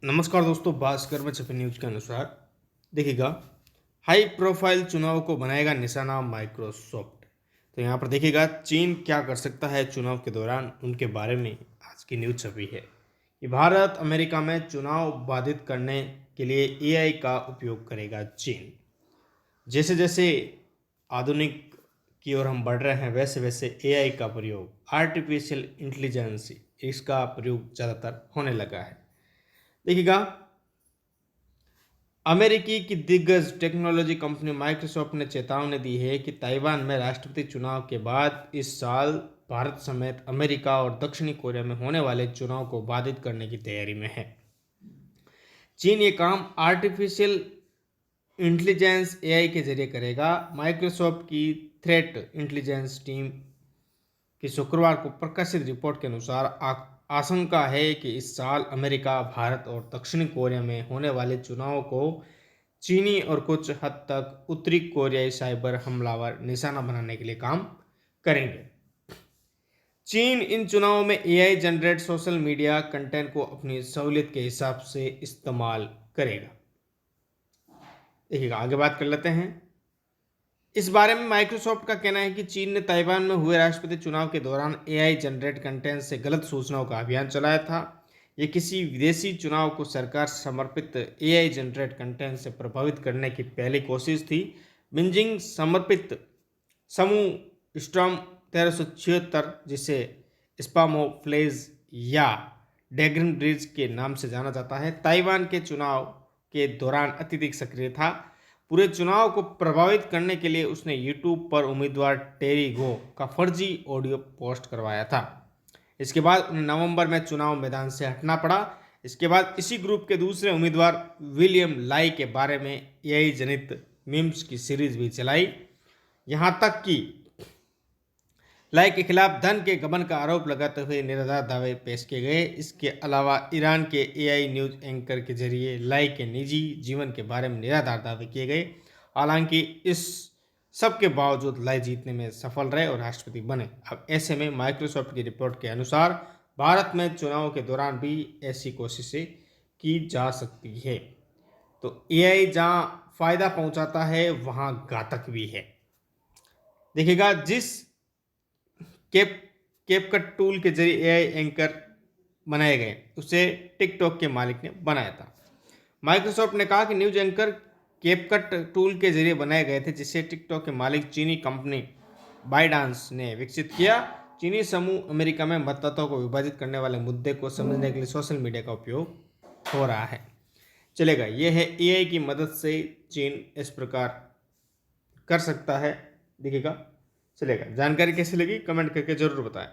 नमस्कार दोस्तों, भास्कर में छपी न्यूज के अनुसार देखिएगा, हाई प्रोफाइल चुनाव को बनाएगा निशाना माइक्रोसॉफ्ट। तो यहाँ पर देखिएगा, चीन क्या कर सकता है चुनाव के दौरान, उनके बारे में आज की न्यूज छपी है कि भारत अमेरिका में चुनाव बाधित करने के लिए एआई का उपयोग करेगा चीन। जैसे जैसे आधुनिक की ओर हम बढ़ रहे हैं, वैसे वैसे एआई का प्रयोग, आर्टिफिशियल इंटेलिजेंस, इसका प्रयोग ज़्यादातर होने लगा है। देखिएगा, अमेरिकी की दिग्गज टेक्नोलॉजी कंपनी माइक्रोसॉफ्ट ने चेतावनी दी है कि ताइवान में राष्ट्रपति चुनाव के बाद इस साल भारत समेत अमेरिका और दक्षिणी कोरिया में होने वाले चुनाव को बाधित करने की तैयारी में है। चीन ये काम आर्टिफिशियल इंटेलिजेंस एआई के जरिए करेगा। माइक्रोसॉफ्ट की थ्रेट इंटेलिजेंस टीम की शुक्रवार को प्रकाशित रिपोर्ट के अनुसार आशंका है कि इस साल अमेरिका, भारत और दक्षिणी कोरिया में होने वाले चुनाव को चीनी और कुछ हद तक उत्तरी कोरियाई साइबर हमलावर निशाना बनाने के लिए काम करेंगे। चीन इन चुनावों में AI generate social media content को अपनी सहूलियत के हिसाब से इस्तेमाल करेगा। देखिएगा, आगे बात कर लेते हैं। इस बारे में माइक्रोसॉफ्ट का कहना है कि चीन ने ताइवान में हुए राष्ट्रपति चुनाव के दौरान एआई जनरेट कंटेंट से गलत सूचनाओं का अभियान चलाया था। ये किसी विदेशी चुनाव को सरकार समर्पित एआई जनरेट कंटेंट से प्रभावित करने की पहली कोशिश थी। बिजिंग समर्पित समूह स्टॉर्म 1376, जिसे स्पामोफ्लेज या डैगन ब्रिज के नाम से जाना जाता है, ताइवान के चुनाव के दौरान अत्यधिक सक्रिय था। पूरे चुनाव को प्रभावित करने के लिए उसने यूट्यूब पर उम्मीदवार टेरी गो का फर्जी ऑडियो पोस्ट करवाया था। इसके बाद उन्हें नवंबर में चुनाव मैदान से हटना पड़ा। इसके बाद इसी ग्रुप के दूसरे उम्मीदवार विलियम लाई के बारे में एआई जनित मीम्स की सीरीज भी चलाई। यहाँ तक कि लाई के खिलाफ धन के गबन का आरोप लगाते हुए निराधार दावे पेश किए गए। इसके अलावा ईरान के एआई न्यूज एंकर के जरिए लाई के निजी जीवन के बारे में निराधार दावे किए गए। हालांकि इस सब के बावजूद लाई जीतने में सफल रहे और राष्ट्रपति बने। अब ऐसे में माइक्रोसॉफ्ट की रिपोर्ट के अनुसार भारत में चुनाव के दौरान भी ऐसी कोशिशें की जा सकती है। तो एआई जहाँ फायदा पहुंचाता है, वहाँ घातक भी है। देखिएगा, जिस कैपकट टूल के जरिए एआई एंकर बनाए गए, उसे टिकटॉक के मालिक ने बनाया था। माइक्रोसॉफ्ट ने कहा कि न्यूज एंकर कैपकट टूल के जरिए बनाए गए थे, जिसे टिकटॉक के मालिक चीनी कंपनी बाइडांस ने विकसित किया। चीनी समूह अमेरिका में मतदाताओं को विभाजित करने वाले मुद्दे को समझने के लिए सोशल मीडिया का उपयोग हो रहा है। चलेगा, यह है एआई की मदद से चीन इस प्रकार कर सकता है। देखिएगा, चलेगा। जानकारी कैसी लगी कमेंट करके जरूर बताएं।